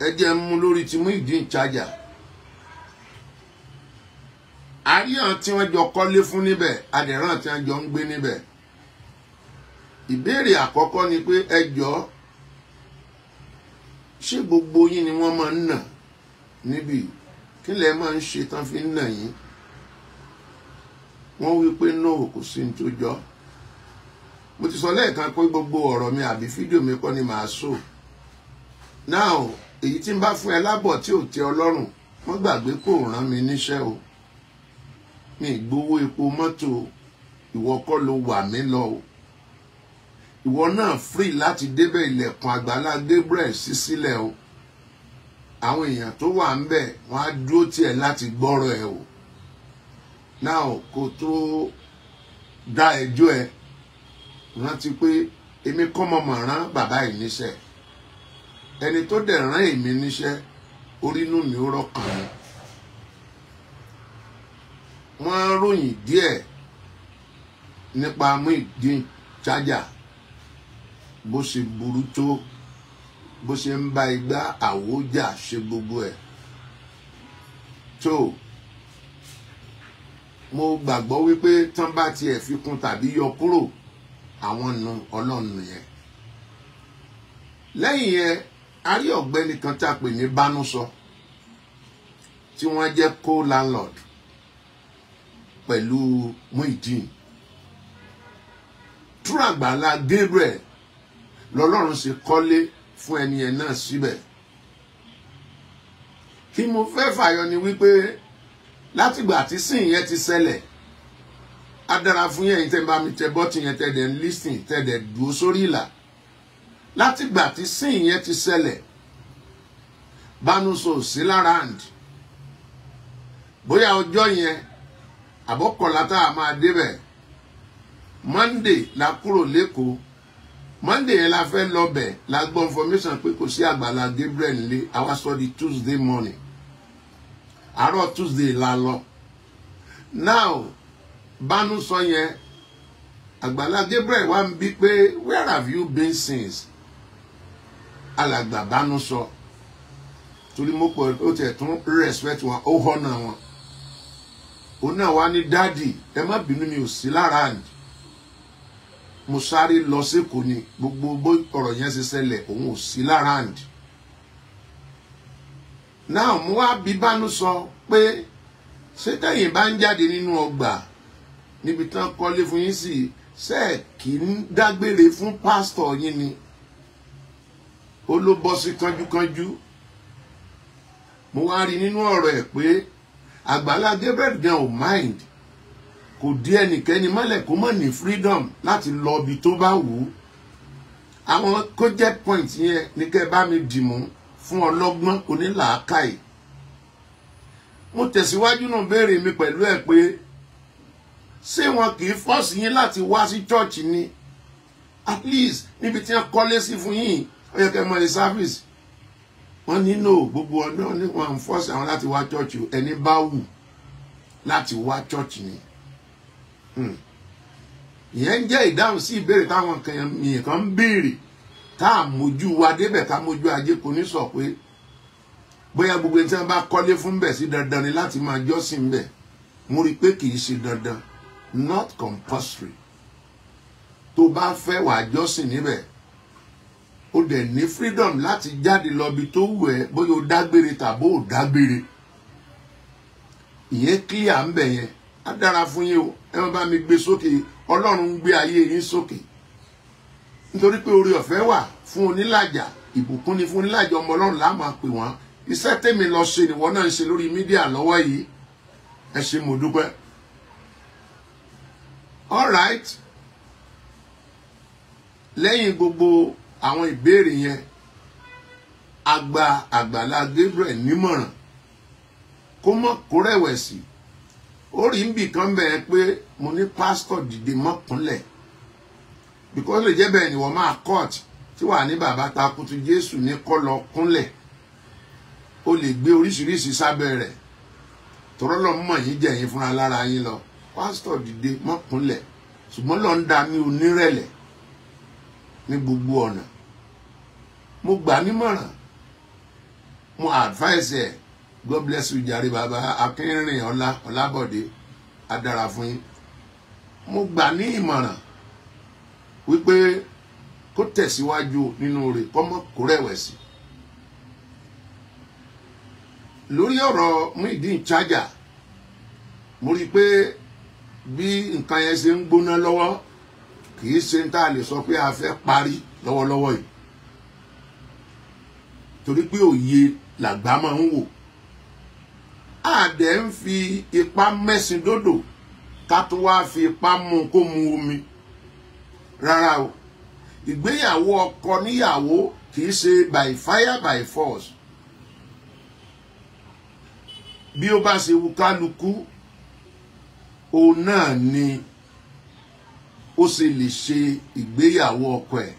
ẹ jẹ́ mú lórí ti Muyideen charger. Àríyàn tí wọ́n jọ kọ́lé fún níbẹ̀, adẹ̀rán tí wọ́n jọ ń gbé níbẹ̀. Ìbéèrè àkọ́kọ́ ni pé ẹ jọ̀ọ́, ṣé gbogbo yín ni wọ́n máa ń nà níbí? Kí lẹ máa ń ṣe tán fi ń nà yín? Wọ́n wí pé no, kò sí ní tó jọ. Mo ti sọ lẹ́ẹ̀kan pé gbogbo ọ̀rọ̀ mi àbí fídíò mi kọ́ ni màá sọ. Now, èyí tí ń bá fún ẹ lábọ̀ tí ò tẹ́ ọ lọ́rùn, wọ́n gbàgbé kó rán mi níṣẹ́ o. Mi gbowó epo mọ́tò, ìwọ kọ́ ló wà mí lọ o. Ìwọ náà free láti débẹ̀ ilẹ̀kùn Àgbàlá Gabriel sí sílẹ̀ o. Àwọn èèyàn tó wà ń bẹ̀ wọ́n á dúró tiẹ̀ láti gbọ́rọ̀ ẹ o. Now, kó tó dá ẹjọ́ ẹ, rántí pé èmi kọ́ mọ̀ rán bàbá yìí níṣẹ́. Ẹni tó dẹ̀ rán èmi níṣẹ́, orí inú mi ó rọ̀kàn mi. Wọ́n ròyìn díẹ̀ nípa Muyideen charger, bó ṣe burú tó, bó ṣe ń bá igbá àwòjà ṣe gbogbo ẹ̀. tó mo gbàgbọ́ wípé tán bá tiẹ̀ fi kún tàbí yọ kúrò àwọn nu Ọlọ́run yẹn. Lẹ́yìn yẹn a rí ọ̀gbẹ́ni kan tá a pè ní Bánúsọ tí wọ́n jẹ́ co-landlord pẹ̀lú Muyideen. Through Agbala Gabriel lọ́lọ́run ṣe kọ́lé fún ẹni yẹn náà síbẹ̀. Kí mo fẹ́ fàyọ ni wípé látìgbà tí sìn yẹn ti ṣẹlẹ̀, á dára fún yẹn tẹ́ bá mi tẹ bọ́tì yẹn tẹ́ dẹ̀ ń lísìn tẹ́ dẹ̀ dúró sórí ìlà. Látìgbà tí sìn yẹn ti ṣẹlẹ̀, Bánúsọ sí lára àǹd. Bóyá ọjọ́ yẹn àbọ̀kọ̀lá tá a máa débẹ̀. Monday la kúrò l'Ékòó. Monday yẹn la fẹ́ lọ bẹ̀ la gbọ́ information pé kò sí Agbala Gabriel nílé. Àwa sọ di Tuesday morning. Àárọ̀ Tuesday la lọ. Now Bánúsọ yẹn Agbala Gabriel wá ń bí pé where have you been since? Alàgbà Bánúsọ torí mo pọ̀ ó tẹ̀ tún respect wọn ó họ́nà wọn. Òun náà wá ní dáàdì ẹ má bínú mi ò sí lára àǹdí. Mo sáré lọ s'Ékòó ni gbogbo ọ̀rọ̀ yẹn ṣe ṣẹlẹ̀ òun ò sí lára àǹdí. Now mo wá bí Bánúsọ pé ṣé tẹ̀yin bá ń jáde nínú ọgbà níbi tán kọ́lé fún yín sí ṣé kì í dágbére fún pásítọ̀ yín ni? Ó ló bọ́ sí kánjúkánjú. Mo wá rí nínú ọ̀rọ̀ ẹ̀ pé Agbala Gabriel gan ò mind, kò dí ẹnikẹ́ni mọ́lẹ̀ kó mọ̀ ní freedom láti lọ ibi tó bá wù ú. Àwọn project point yẹn ní kẹ́ bá mi dìmú fún ọlọ́gbọ́n onílàákàyè. Mo tẹ̀síwájú náà béèrè mi pẹ̀lú ẹ̀ pé ṣé wọn kì í force yín láti wá sí church ni? At least níbi tí wọ́n kọ́lé sí fún yín ó yẹ kẹ́ mọ̀ ní service. Wọ́n ní no, gbogbo ọdún ní wọ́n ń force àwọn láti wá church o, ẹni bá wù láti wá church ni. Ìyẹn jẹ́ ìdáhùn sí ìbéèrè táwọn kan ń béèrè tá a mójú wa débẹ̀ ká mójú ajé kò ní sọ pé bóyá gbogbo ẹni tí wọ́n bá kọ́lé fún bẹ̀ sí dandan ni láti máa jọ́sìn bẹ̀. Mo rí pé kì í ṣe dandan, not compulsory. Tó bá fẹ́ wà jọ́sìn níbẹ̀, ó dẹ̀ ní freedom láti jáde lọ bí tó wù ẹ́ bóyá ó dágbére tàbí ó dágbére. Ìyẹn clear ń bẹ̀ yẹn. Á dára fún yín o, ẹ má bá mi gbé sókè. Ọlọ́run ń gbé ayé yín sókè. Nítorí pé oore ọ̀fẹ́ wà fún onílàjà, ìbùkún ni fún onílàjà ọmọ Ọlọ́run la máa pè wọ́n. Iṣẹ́ tèmi lọ ṣe nìwọ náà ń ṣe lórí mídíà lọ́wọ́ yìí. Ẹ ṣé mo dúpẹ́. All right. Lẹ́yìn gbogbo àwọn ìbéèrè yẹn, a gba Agbala Gabriel nímọ̀ràn kó mọ̀ kó rẹ̀wẹ̀sì. Ó rí nbì kan bẹ́ẹ̀ pé mo ní pásítọ̀ dìde mọ́ kúnlẹ̀. Because lè jẹ́ bẹ́ẹ̀ ni wọ́n máa court tí wà ní bàbá takutu Jésù ní kọ́ lọ kúnlẹ̀. Ó lè gbé oríṣiríṣi sábẹ́ rẹ̀. Tọ́rọ́ lọ mọ̀ yín jẹ́ yín fúnra lára yín lọ. Pásítọ̀ dìde mọ́ kúnlẹ̀. Ṣùgbọ́n lọ ń da ní onírẹ̀lẹ̀ ní gbogbo ọ̀nà. Mo gbà nímọ̀ràn. mo advise ẹ, God bless you jàre bàbá Akínrin Ọlábọ̀dé adára fún yín. Mo gbà ní ìmọ̀ràn wípé kó tẹ̀síwájú nínú rẹ̀ kó rẹ̀wẹ̀sì. Lórí ọ̀rọ̀ Muyideen charger, mo rí pé bí nǹkan yẹn ṣe ń gbóná lọ́wọ́ kì í ṣe tá a lè sọ pé a fẹ́ parí lọ́wọ́lọ́wọ́ yìí, torí pé òye làgbà máa ń wò. Àdẹ̀ ń fi ipá mẹ́sìn dódò ká tó wá fi ipá mú kó mu omi rárá o. Ìgbéyàwó ọkọ níyàwó kì í ṣe by fire by force. Bí ó bá ṣe wù kálukú, òun náà ni ó ṣe lè ṣe ìgbéyàwó ọkọ ẹ̀.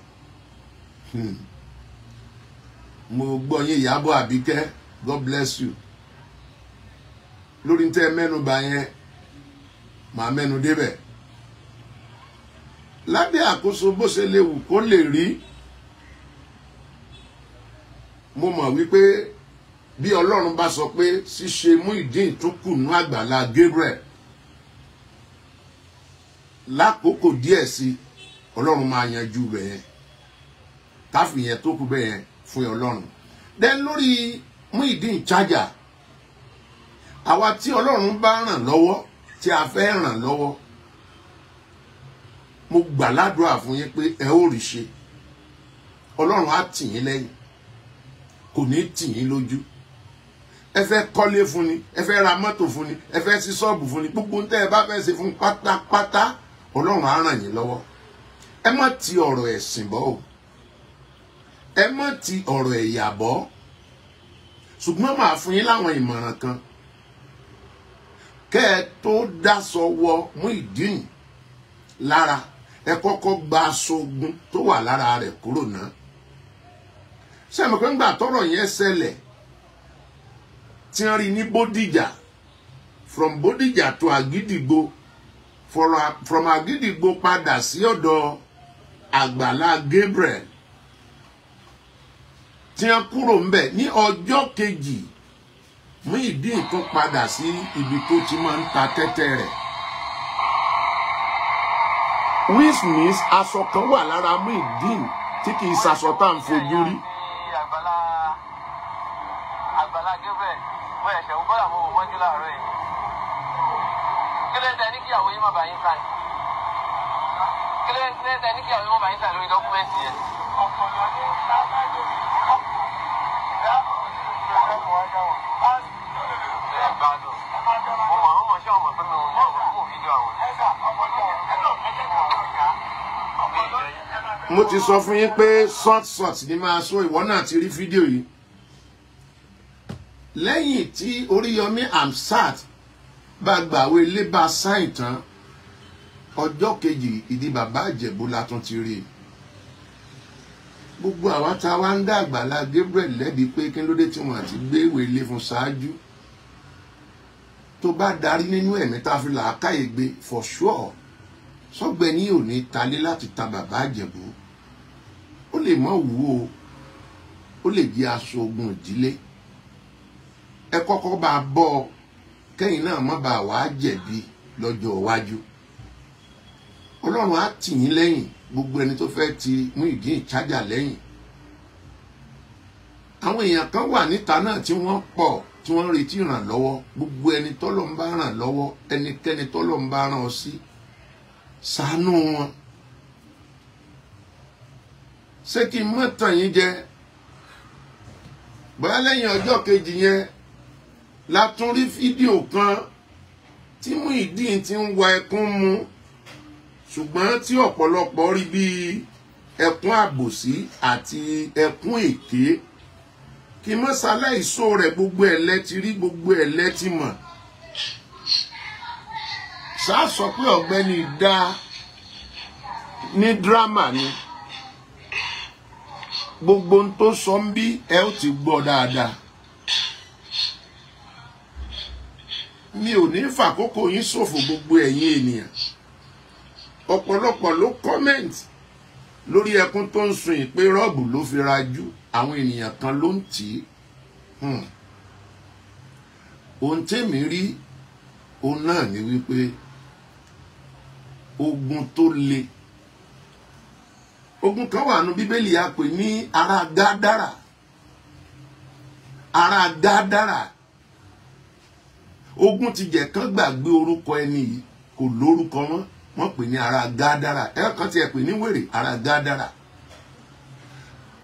Mo gbọ́ yín Ìyábọ̀ Àbíkẹ́, God bless you. Lórí tẹ́ mẹ́nu bà yẹn, màá mẹ́nu débẹ̀. Lábẹ́ àkóso bó ṣe lè wù kó lè rí, mo mọ̀ wípé bí Ọlọ́run bá sọ pé ṣíṣe Muyideen tún kù ní Àgbàlá Gabriel lákòókò díẹ̀ sí, Ọlọ́run máa yanjú bẹ̀ yẹn, káfí yẹn tó kù bẹ̀ yẹn fún Ọlọ́run. Then lórí Muyideen charger, àwa tí Ọlọ́run bá ràn lọ́wọ́, tí a fẹ́ ràn lọ́wọ́, mo gbà ládùúrà fún yín pé ẹ ó rí ṣe. Ọlọ́run á tì yín lẹ́yìn, kò ní tì yín lójú. Ẹ fẹ́ kọ́lé fún ni, ẹ fẹ́ ra mọ́tò fún ni, ẹ fẹ́ ṣí ṣọ́ọ̀bù fún ni, gbogbo ń tẹ́ ẹ bá fẹ́ ṣe fún pátápátá, Ọlọ́run á ràn yín lọ́wọ́. Ẹ má ti ọ̀rọ̀ ẹ̀sìn bọ́ o, ẹ má ti ọ̀rọ̀ ẹ̀yà bọ́, ṣùgbọ́n màá fún yín láwọn ìmọ̀ràn kan. Kẹ́ ẹ tó dáṣọ wọ Muyideen lára, ẹ kọ́kọ́ gba aṣọ ogun tó wà lára rẹ̀ kúrò náà. Ṣé mo pé ńgbà tọ́rọ̀ yẹn ṣẹlẹ̀ tí wọ́n rí ní Bódìjà, from Bódìjà to Àgídìgbò, from Àgídìgbò padà sí ọ̀dọ̀ Àgbàlá Gabriel, tí wọ́n kúrò ńbẹ̀ ní ọjọ́ kejì, Muyideen tún padà sí ibi tó ti máa ń ta tẹ́tẹ́ rẹ̀. Which means aṣọ kan wà lára Muyideen tí kì í ṣaṣọ tá à ń fojú rí. Agbala Gabriel, mo ẹ̀ṣẹ̀ ń bọ́lá mo mọ́jú láàárọ̀ yìí. Kí ló ń tẹ ní kíyàwó yín má bàa yín sàn? Kí ló ń tẹ ní kíyàwó yín má bàa yín sàn lórí dọ́kúmẹ́ǹtì yẹn? Mo ti sọ fún yín pé short ni máa sọ, ìwọ náà ti rí fídíò yìí. Lẹ́yìn tí Oríyọmí Hamzat bá gbàwé ilé bá sáìn tán, ọjọ́ kejì ìdí bàbá Ìjẹ̀bú la tún ti rí. Gbogbo àwa tá wá ń dá Àgbàlá Gabriel lẹ́bi pé kí ló dé tí wọ́n àti gbé ìwé ilé fún ṣáájú. Tó bá darí nínú ẹ̀mí tá fi làákàyè gbé for sure, sọ́gbẹ́ni ò ní talé láti ta bàbá Ìjẹ̀bú. Ó lè mọ̀ wú o, ó lè jẹ́ aṣọ ogun ìdílé. Ẹ kọ́kọ́ bá bọ́ kẹ́yìn náà má bàa wá jẹ̀bi lọ́jọ́ iwájú. Ọlọ́run á tì yín lẹ́yìn, gbogbo ẹni tó fẹ́ ti Muyideen charger lẹ́yìn. Àwọn èèyàn kan wà níta náà tí wọ́n pọ̀ tí wọ́n retí ìrànlọ́wọ́. Gbogbo ẹni tọ́lọ́ ń bá ràn lọ́wọ́, ẹnikẹ́ni tọ́lọ́ ń bá ràn ọ sí, ṣàánú wọn. Ṣé kí n má tàn yín jẹ? Bóyá lẹ́yìn ọjọ́ kejì yẹn la tún rí fídíò kan tí Muyideen ti ń wa ẹkún mu, ṣùgbọ́n tí ọ̀pọ̀lọpọ̀ rí bí ẹkún àbòsí àti ẹkún èké. Kí mọ́sálá ìṣó rẹ̀ gbogbo ẹ̀lẹ́ ti rí, gbogbo ẹ̀lẹ́ ti mọ̀. Ṣá sọ pé ọ̀gbẹ́ni dá ní dírámà ni. Gbogbo ń tó sọ ń bí ẹ ó ti gbọ́ dáadáa. Mi ò ní fàkókò yín ṣòfò gbogbo ẹ̀yin ènìyàn. Ọ̀pọ̀lọpọ̀ ló comment lórí ẹkún tó ń sun ìpè rọ́ọ̀bù ló fi rajú. Àwọn ènìyàn kan ló ń tì í. ohun tèmi rí òun náà ni wípé ogun tó le, ogun kan wà nínú Bíbélì a pè ní ará Gádárà. Ará Gádárà, ogun ti jẹ́ kán gbàgbé orúkọ ẹni yìí, kò lórúkọ mọ́, wọ́n pè ní ará Gádárà. Kan ti ẹ̀ pè ní wèrè, ará Gádárà.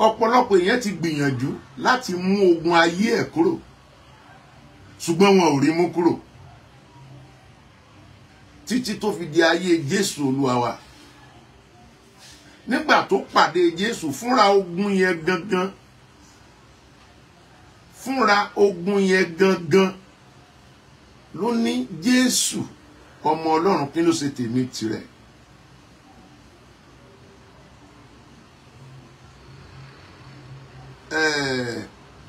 Ọ̀pọ̀lọpọ̀ èèyàn ti gbìyànjú láti mú ogun ayé ẹ̀ kúrò, ṣùgbọ́n wọn ò rí mú kúrò títí tó fi di ayé Jésù Olúwa wa. Nígbà tó pàdé Jésù, fúnra ogun yẹn gangan, ló ní Jésù ọmọ Ọlọ́run, kí ló ṣe tèmi tirẹ̀?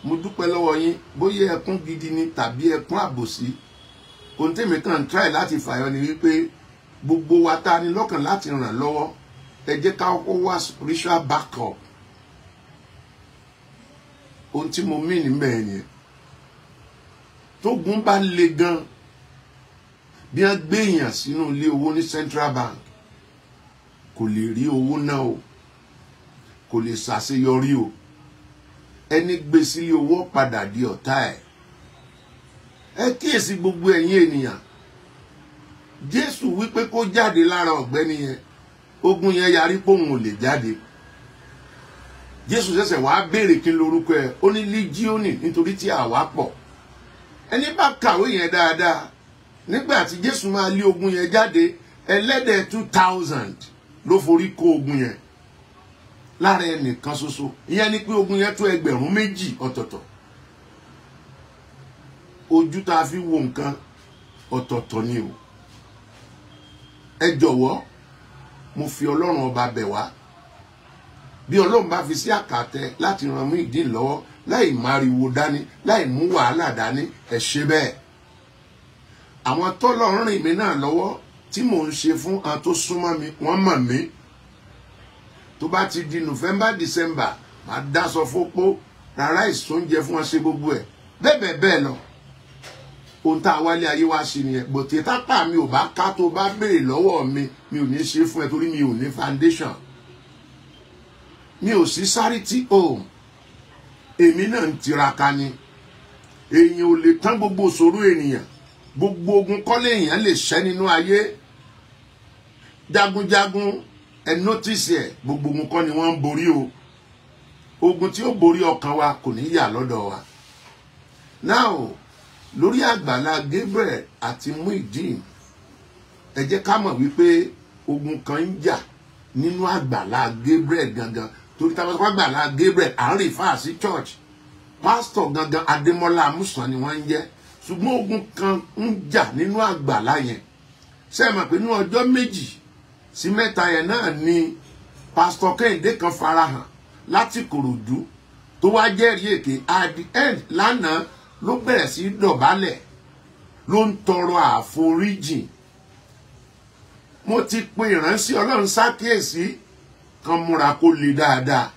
Mo dúpẹ́ lọ́wọ́ yín, bóyá ẹkún gidi ni tàbí ẹkún àbòsí. Ohun tèmi kàn try láti fàyọ ni wípé gbogbo wa ta ni lọ́kàn láti ràn lọ́wọ́, ẹ jẹ́ ká kó wá spiritual backup. Ohun tí mo mí níbẹ̀ yẹn, tógun bá le gan, bí wọ́n gbé èèyàn sínú ilé owó ní Central Bank, kò lè rí owó náà o, kò lè ṣàṣeyọrí o. Ẹni gbé sílé owó padà di ọ̀tá ẹ̀. Ẹ kíyèsí gbogbo ẹ̀yin ènìyàn. Jésù wípé kó jáde lára ọ̀gbẹ́ni yẹn, ogun yẹn yarí pé òun ò lè jáde. Jésù ṣẹ̀ṣẹ̀ wá béèrè kí lorúkọ ẹ̀, ó ní Lígíọ́nì, nítorí tí àwa pọ̀. Ẹni bá kàwé yẹn dáadáa, nígbà tí Jésù máa lé ogun yẹn jáde, ẹlẹ́dẹ̀ 2000 ló forí kó ogun yẹn lára ẹnìkan ṣoṣo. Ìyẹn ni pé ogun yẹn tó 2,000 ọ̀tọ̀ọ̀tọ̀. Ojú tá a fi wo nǹkan ọ̀tọ̀ọ̀tọ̀ ni o. Ẹ jọ̀wọ́, mo fi Ọlọ́run ọba bẹ̀ wá. Bí Ọlọ́run bá fi sí àkàtẹ láti ran Muyideen lọ́wọ́, láì máriwo dání, láì mú wàhálà dání, ẹ ṣe bẹ́ẹ̀. Àwọn tọ́lọ́run rìn mí náà lọ́wọ́ tí mò ń ṣe fún àwọn tó súnmọ́ mi, wọ́n mọ̀ mí. Tó bá ti di November, December, máa dáṣọ fópó, rárá ìsóúnjẹ fún wọn, ṣe gbogbo ẹ̀. Bẹ́ẹ̀ bẹ́ẹ̀ lọ. Ohun tá a wálé ayé wá ṣe nìyẹn. Bọ̀tẹ̀ tápà mi ò bá ká tó bá béèrè lọ́wọ́ mi, mi ò ní ṣe fún ẹ torí mi ò ní foundation. Mi ò sí charity home. Èmi náà ń tiraka ni. Èèyàn ò lè tán gbogbo ìṣòro ènìyàn. Gbogbo ogun kọ́lé èèyàn lè ṣẹ́ nínú ayé. Jagunjagun, ẹ notice ẹ̀, gbogbo ogun kọ́ ni wọ́n ń borí o. Ogun tí ó borí ọkàn wa kò ní yà lọ́dọ̀ wa. Now, lórí Àgbàlá Gabriel àti Muyideen, ẹ jẹ́ ká mọ̀ wípé ogun kan ń jà nínú Àgbàlá Gabriel gangan. Torí tá bá sọ Àgbàlá Gabriel, à ń refer sí church. Pastor gangan Adémọ́lá Amúsàn ni wọ́n ń jẹ́. Ṣùgbọ́n ogun kan ń jà nínú àgbàlá yẹn. Ṣé ẹ mọ̀ pé ní ọjọ́ 2 sí 3 yẹn náà ni Pastor Kẹ́hìndé kan farahàn láti Ìkòròdú tó wá jẹ́rìí èké. At the end lánàá ló bẹ̀rẹ̀ sí dọ̀bálẹ̀, ló ń tọrọ àforíjìn. Mo ti pe ìránṣẹ́ Ọlọ́run ṣàkíyèsí kan múra kó le dáadáa.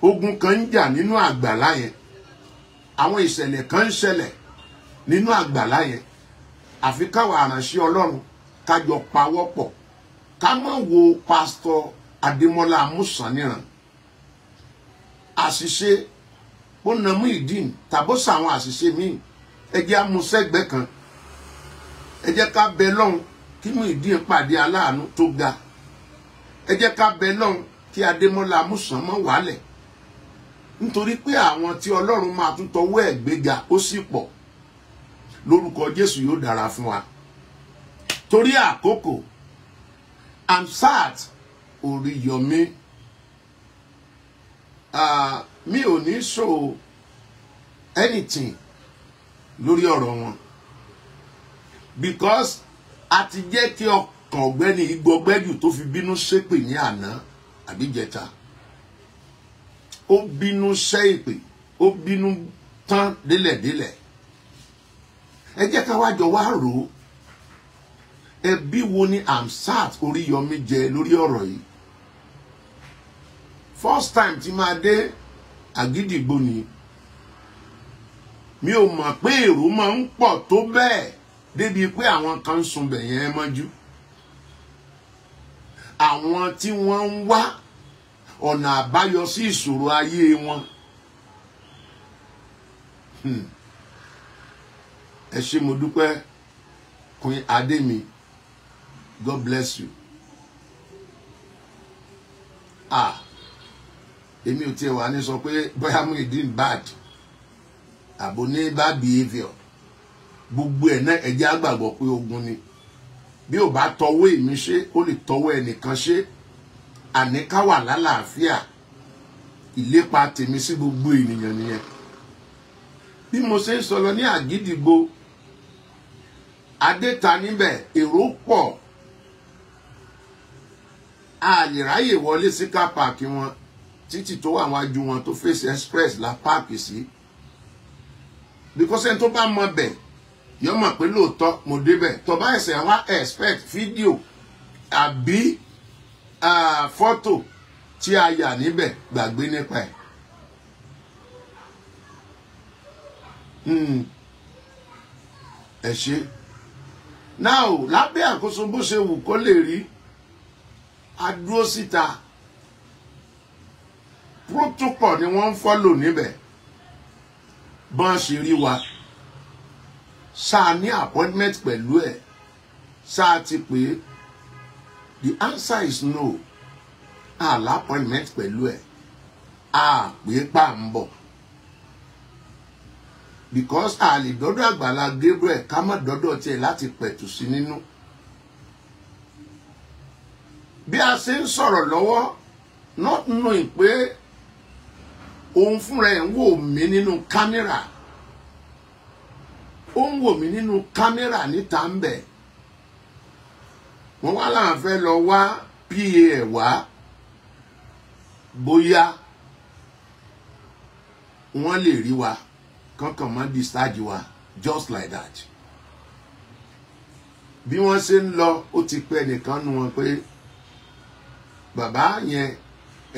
Ogun kan ń jà nínú àgbàlá yẹn. Àwọn ìṣẹ̀lẹ̀ kan ń ṣẹlẹ̀ nínú àgbàlá yẹn. Àfi káwa ìránṣẹ́ Ọlọ́run ká jọ pawọ́pọ̀. Ká má wo Pastor Adémọ́lá Amúsàn níran. Àṣìṣe ó na Muyideen tàbó sàwọn àṣìṣe míì, ẹ jẹ́ amúṣẹ́gbẹ́ kan. Ẹ jẹ́ ká bẹ lọ́hùn kí Muyideen pàdé aláàánú tó ga. Ẹ jẹ́ ká bẹ lọ́hùn kí Adémọ́lá Amúsàn mọ́ wálẹ̀. Nítorí pé àwọn tí Ọlọ́run máa tún tọwọ́ ẹ̀ gbéga ó sì pọ̀. Lórúkọ Jésù yóò dára fún wa. Torí àkókò, Amsat Oríyọmí, mi ò ní show anything lórí ọ̀rọ̀ wọn. Because a ti jẹ́ kí ọkàn ọ̀gbẹ́ni igbọgbẹ́jù tó fi bínú ṣépè ní àná àbí jẹta. Ó bínú ṣẹ́ ìpè, ó bínú tán délẹ̀délẹ̀. Ẹ jẹ́ ká wá jọ wá rò ó. Ẹbí wo ni Amsat Oríyọmí jẹ lórí ọ̀rọ̀ yìí? First time tí máa dé Àgídìgbò ni mi ò mọ̀ pé èrò máa ń pọ̀ tó bẹ́ẹ̀ débi pé àwọn kan ń sun bẹ̀yẹn mọ́jú àwọn tí wọ́n ń wá ọ̀nà àbáyọ sí ìṣòro ayé wọn ẹ ṣé mo dúpẹ́ Queen Ademi, God bless you. Èmi ò tiẹ̀ wá ní sọ pé bóyá Muyideen bad àbò ní bad behaviour gbogbo ẹ̀ náà ẹ jẹ́ á gbàgbọ́ pé ogun ni bí ò bá tọwọ́ èmi ṣe ó lè tọwọ́ ẹnìkan ṣe àní ká wà lálàáfíà ìlépa tèmi sí gbogbo ènìyàn nìyẹn bí mo ṣe ń sọ lọ ní Àgídìgbò adéta níbẹ̀ èrò pọ̀ àlìráyè wọlé sí car park wọn títí tó wà wájú wọn tó face express la park sí because ẹni tó bá mọ bẹ̀ yọ mọ̀ pé lóòótọ́ mo débẹ̀ tó bá ẹsẹ̀ wá expect fídíò àbí fọ́tò tí a yà níbẹ̀ gbàgbé nípa ẹ̀ ẹ ṣé now lábẹ́ àkóso bó ṣe wù kó lè rí adúró síta protocol ni wọ́n ń follow níbẹ̀ bọ́n ṣe rí wa ṣáà ní appointment pẹ̀lú ẹ̀ ṣáà ti pé the answer is no àlá appointment pẹ̀lú ẹ̀ pé pa ń bọ̀ because àlè dọ́dọ̀ Àgbàlá Gabriel ká má dọ́dọ̀ tiẹ̀ láti pẹ̀tù sí nínú bí a ṣe ń sọ̀rọ̀ lọ́wọ́ not knowing pé òun fúnra ẹ̀ ń wò mí nínú kámẹ́rà ó ń wò mí nínú kámẹ́rà níta ń bẹ̀ wọ́n wá láwọn fẹ́ lọ wá pa ẹ̀ wá bóyá wọ́n lè rí wa kankan mọ́ discharge wa just like that bí wọ́n ṣe ń lọ ó ti pẹ́ nìkan nu wọn pé bàbá yẹn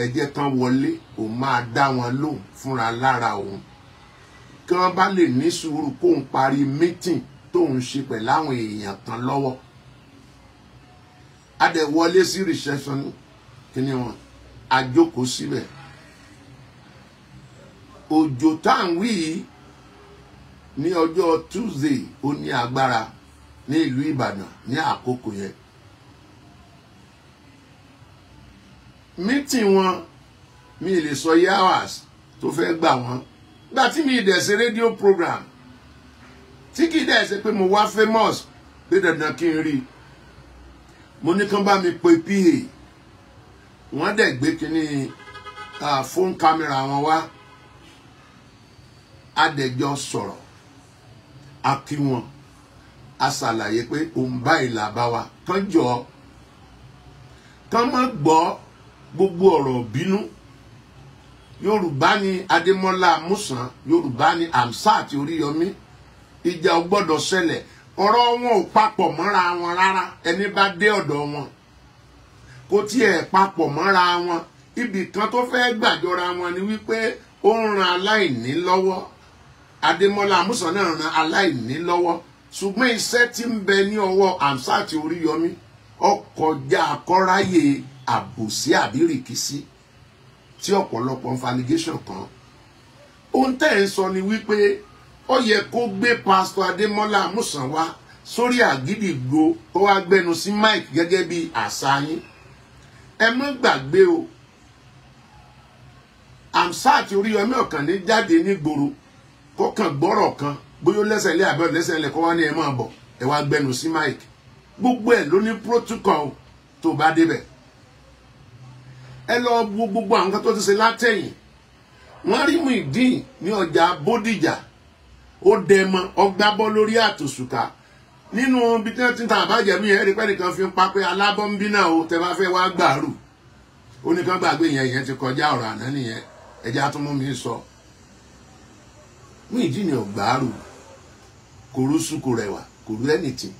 ẹ̀jẹ̀ kan wọlé òun máa dá wọn lóhùn fúnra lára òun kí wọ́n bá lè ní sùúrù kóun parí meeting tóun ṣe pẹ̀lú àwọn èèyàn kan lọ́wọ́ a dẹ̀ wọlé sí reception kíní wọn a jókòó síbẹ̀ òjò tá à ń wí yìí ní ọjọ́ Tuesday ó ní agbára ní ìlú Ìbàdàn ní àkókò yẹn meeting wọn mi lè sọ hours tó fẹ́ gbà wọ́n gbà tí mi dẹ̀ ṣe radio program tí kì í dẹ̀ ṣe pé mo wá famous pé dandan kí n rí mo ní kán bá mi pe PA wọ́n dẹ̀ gbé kíní phone camera wọn wá adẹjọ́ sọ̀rọ̀ a kí wọn a ṣàlàyé pé òun báyìí là bá wa kán jọ kán má gbọ́ gbogbo ọ̀rọ̀ bínú Yorùbá ni Adémọ́lá Músàn Yorùbá ni Amsat Oríyọmí ìjà ò gbọ́dọ̀ ṣẹlẹ̀ ọ̀rọ̀ wọn ò papọ̀ mọ́ra wọn rárá ẹni bá dé ọ̀dọ̀ wọn kò tiẹ̀ papọ̀ mọ́ra wọn ibì kan tó fẹ́ gbàjọra wọn ni wípé ó ń ran aláìní lọ́wọ́ Adémọ́lá Músàn náà ran aláìní lọ́wọ́ ṣùgbọ́n iṣẹ́ tí ń bẹ ní ọwọ́ Amsat Oríyọmí ọkọjá akọ́ráyè àbòsí àbírìkísí tí ọ̀pọ̀lọpọ̀ allegation kan ohun tẹ́ ń sọ ni wípé ó yẹ kó gbé Pastor Adémọ́lá Músàn wá sórí Àgídìgbò kó wá gbẹnu sí Mike gẹ́gẹ́ bí àṣà yín ẹ má gbàgbé o Amsat Oríyọmí ọ̀kan ní jáde nígboro kó kàn gbọ́rọ̀ kan bóyá lẹ́sẹ̀ ilé àbẹ́ lẹ́sẹ̀ ilẹ̀ kó wá ní ẹ máa bọ̀ ẹ wá gbẹnu sí Mike gbogbo ẹ̀ ló ní protocol tó bá débẹ̀ ẹ lọ wo gbogbo àwọn kan tó ti ṣe látẹ̀yìn wọ́n rí Muyideen ní ọjà Bódìjà ó dẹmọ ọgbàbọ lórí àtòṣùkà nínú ibi tí wọ́n ti ń ta àbájẹmí ẹrí pẹ nìkan fi ń pa pé alábọ ń bí náà o tẹ bá fẹ́ wá gbàrú oníkan gbàgbé yẹn ti kọjá ọ̀rọ̀ àná nìyẹn ẹjẹ àtúmọ̀ mi sọ Muyideen ní ọgbàrú kò rúṣù kò rẹwà kò rú anything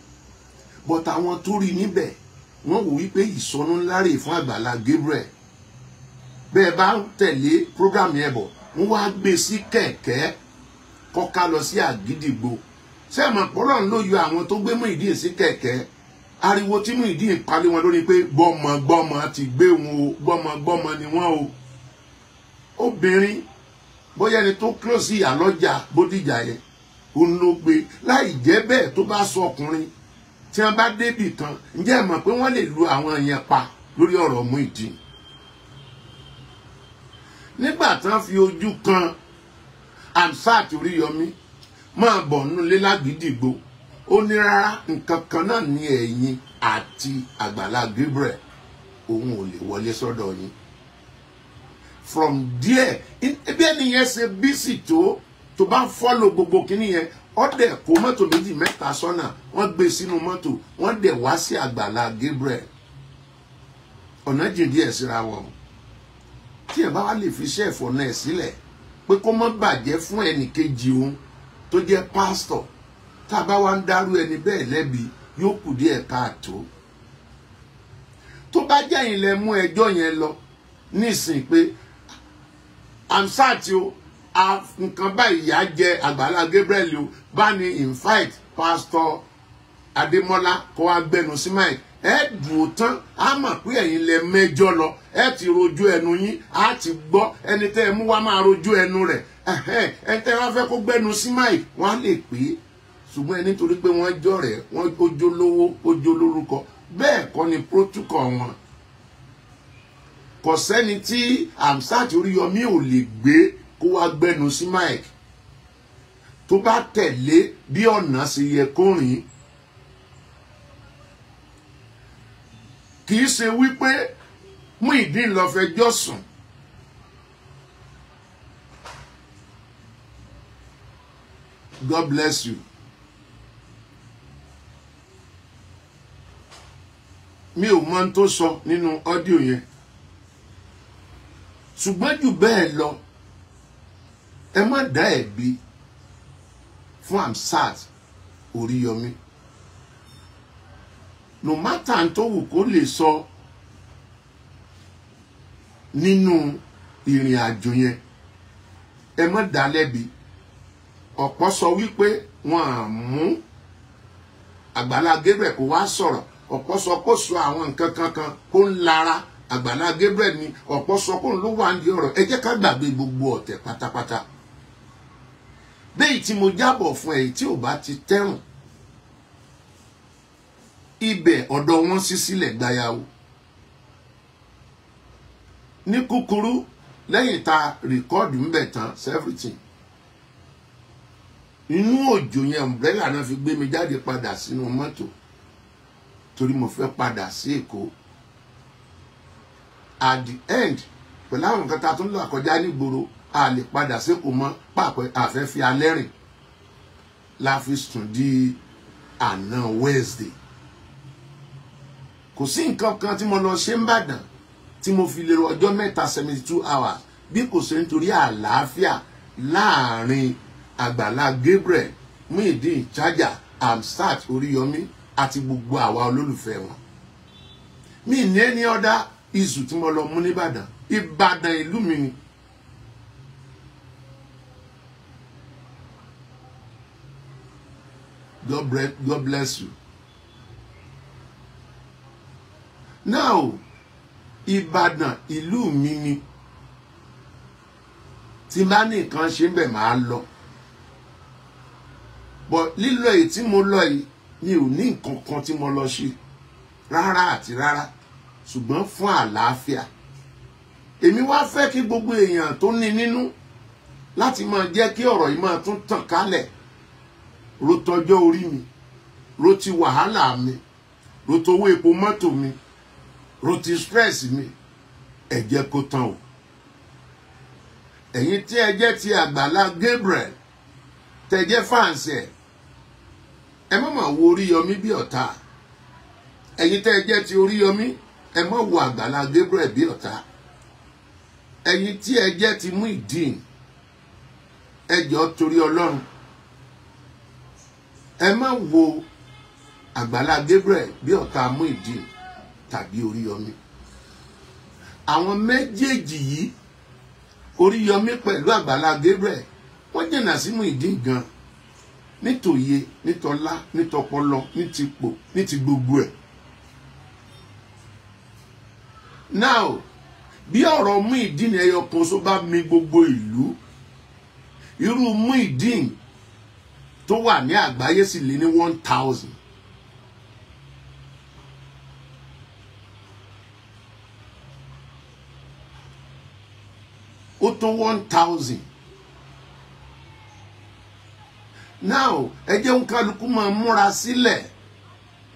but àwọn tó rí níbẹ̀ wọ́n wò wípé ìsọnù ńlá rè fún Àgbàlá Gabriel bẹ́ẹ̀ bá tẹ̀lé program yẹn bọ̀ wọ́n wá gbé sí kẹ̀kẹ́ kọ́ka lọ sí Àgídìgbò ṣé mọ̀ pọ́lọ́run ló yọ àwọn tó gbé Muyideen sí kẹ̀kẹ́ ariwo tí Muyideen palẹ̀ wọn lórí pé gbọ́mọgbọ́mọ ti gbé wọn o gbọ́mọgbọ́mọ ni wọ́n o obìnrin bóyá ẹni tó close ìyá lọ́jà Bódìjà yẹn òun ló gbé láì jẹ́ bẹ́ẹ̀ tó bá sọ ọkùnrin tí wọ́n bá débì kan ǹjẹ́ ẹ mọ̀ pé wọ́n lè lu àwọn yẹn pa lórí ọ̀rọ̀ Muyideen nígbà tí wọ́n fi ojú kan Amsat Oríyọmí máa bọ̀ nílé l'Àgídìgbò ó ní rárá nǹkan kan náà ní ẹ̀yin àti Àgbàlá Gabriel òun ò lè wọlé sọ́dọ̀ yín from there ebi ẹni yẹn ṣe bísí tó bá follow gbogbo kínní yẹn ọdẹ kó mọ́tò méjì mẹ́ta sọ́nà wọ́n gbé sínú mọ́tò wọ́n dẹ̀ wá sí Àgbàlá Gabriel ọ̀nà jìn díẹ̀ síra wọn tí ẹ bá wá lè fi iṣẹ́ ìfọ̀nà ẹ̀ sílẹ̀ pé kó má bàjẹ́ fún ẹnì kejì òun tó jẹ́ pásítọ̀ tá a bá wá ń dárú ẹni bẹ́ẹ̀ lẹ́bi yóò kù díẹ̀ káàtó tó bá jẹ́ yín lẹ mú ẹjọ́ yẹn lọ nísìn pé Amsat o nǹkan báyìí yá jẹ Àgbàlá Gabriel o bá ní invite Pastor Adémọ́lá kó wá gbẹnu sí mic ẹ dùn tán á mọ̀ pé ẹ̀yin lẹ mẹ́jọ lọ ẹ ti rojú ẹnu yín á ti gbọ́ ẹni tẹ́ ẹ mú wá máa rojú ẹnu rẹ̀ ẹ tẹ́ wá fẹ́ kó gbẹnu sí mic wọ́n á lè pè é ṣùgbọ́n ẹ nítorí pé wọ́n jọ̀rẹ́ wọ́n ojú lówó ojú lórúkọ bẹ́ẹ̀ kọ́ ni protocol wọn kò sẹ́ni tí Amsat Oríyọmí ò lè gbé kó wá gbẹnu sí mic tó bá tẹ̀lé bí ọ̀nà ṣe yẹ kó rìn kì í ṣe wípé Muyideen lọ fẹjọ́ sùn God bless you mi ò mọ ohun tó sọ nínú ọ́díò yẹn ṣùgbọ́n jù bẹ́ẹ̀ lọ ẹ má dá ẹ̀bi fún Amsat Oríyọmí no matter tó wù kó lè sọ nínú ìrìn àjò yẹn ẹ má dá lẹ́bi ọ̀pọ̀ sọ wípé wọ́n á mú Àgbàlá Gabriel kó wá sọ̀rọ̀ ọ̀pọ̀ sọ kó sọ àwọn nǹkan kankan kó ń lara Àgbàlá Gabriel ni ọ̀pọ̀ sọ kó ń ló wà ní ọ̀rọ̀ ẹ jẹ́ ká gbàgbé gbogbo ọ̀tẹ̀ pátápátá bẹ́ẹ̀ tí mo jábọ̀ fún ẹ tí ò bá ti tẹ́rùn ibẹ̀ ọ̀dọ̀ wọn sí sílẹ̀ gbayawo ní kúkúrú lẹ́yìn tá rìkọ́ọ̀dù ń bẹ̀ tán everything inú òjò yẹn umbrella náà fi gbé mi jáde padà sínú mọ́tò torí mo fẹ́ padà sí Èkó at the end pẹ̀lú àwọn nǹkan tá a tún lọ àkọjá nígboro a lè padà sékò mọ́ pàpẹ́ àfẹ́ fi alẹ́ rìn la fi sùn di àná Wednesday kò sí nǹkan kan tí mo lọ ṣe ń bàdàn tí mo fi lè rọ ọjọ́ mẹ́ta 72 hours bí kò ṣe nítorí àlàáfíà láàrin Àgbàlá Gabriel Muyideen charger Amsat Oríyọmí àti gbogbo àwa olólùfẹ́ wọn mi ní ẹni ọ̀dà iṣu tí mo lọ mú nìbàdàn Ìbàdàn ìlú mi ni God bless you. Now, Ìbàdàn ìlú mi ni tí bá ní nǹkan ṣe ń bẹ̀ máa lọ. But lílọ èyí tí mo lọ yìí mi ò ní nǹkan kan tí mo lọ ṣe rárá àti rárá ṣùgbọ́n fún àlàáfíà. Èmi wá fẹ́ kí gbogbo èèyàn tó ní nínú láti máa jẹ́ kí ọ̀rọ̀ yìí máa tún tàn kálẹ̀. Ro tọjọ́ orí mi, ro ti wàhálà mi, ro towó epo mọ́tò mi, ro ti stress mi, ẹ jẹ́ kó tán o. Ẹ̀yin tí ẹ jẹ́ ti Àgbàlá Gabriel, tẹ́ jẹ́ fans ẹ̀, ẹ má mà wo Oríyọmí bí ọ̀tá. Ẹ̀yin tẹ́ jẹ́ ti Oríyọmí, ẹ má wo Àgbàlá Gabriel bí ọ̀tá. Ẹ̀yin tí ẹ jẹ́ ti Muyideen, ẹ jọ̀ọ́ torí Ọlọ́run. Ẹ má wo Àgbàlá Gabriel bí ọ̀tá Muyideen tàbí Oríyọmí. Àwọn méjèèjì yìí Oríyọmí pẹ̀lú Àgbàlá Gabriel wọ́n jìnnà sí Muyideen gan nítòye nítọlá nítọpọlọ nítipò níti gbogbo ẹ̀. Now bí ọ̀rọ̀ Muyideen ẹyọ kan so bá mi gbogbo ìlú, irú Muyideen tó wà ní àgbáyé sì lé ní 1000. Ó tó 1000. Now ẹ jẹ́ ń kálukú máa múra sílẹ̀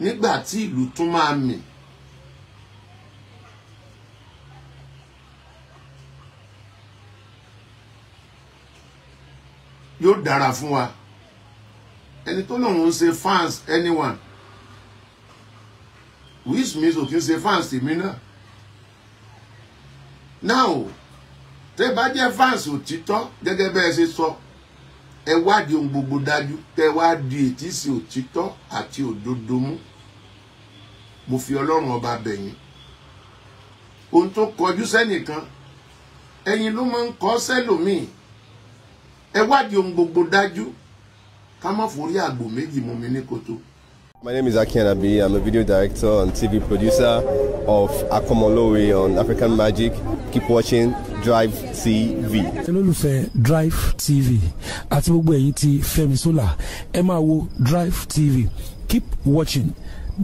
nígbà tí ìlú tún máa mì. Yóò dára fún wa. Ẹni tó lóun ń ṣe fans anyone, which means o kì í ṣe fans tèmi náà. Now tẹ́ bá jẹ́ fans òtítọ́ gẹ́gẹ́ bẹ́ẹ̀ ṣe sọ, ẹ wádìí ohun gbogbo dájú, tẹ́ wá di ètí sí òtítọ́ àti òdodo mú. Mo fi Ọlọ́run ọba bẹ̀yìn. Ohun tó kọjú sẹ́nìkan ẹ̀yin ló máa ń kọ sẹ́lòmíì. Ẹ wádìí ohun gbogbo dájú ká má forí àgbò méjì mú mi ní kòtò. My name is Ati Agbala. I'm a video director and TV producer of Akomolowe on African Magic. Keep watching Drivetv. Olólùfẹ́ Drivetv àti gbogbo ẹ̀yin tí Fẹ́mi Sola ẹ máa wo Drivetv. Keep watching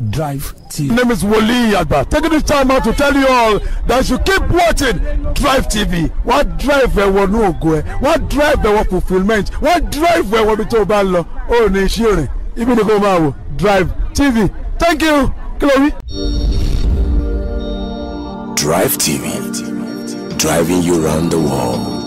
Drivetv. My name is Wole Agba. Taking this time out to tell you all that you keep watching Drivetv. What drive ẹ̀wọ̀ ní ògo ẹ̀? What drive ẹ̀wọ̀ fulfilment? What drive ẹ̀wọ̀ bí tó bá lọ? Ó ní iṣẹ́ rìn. Ibi ni kò máa wò Drivetv. Thank you. Chloe. Drivetv, driving you around the world.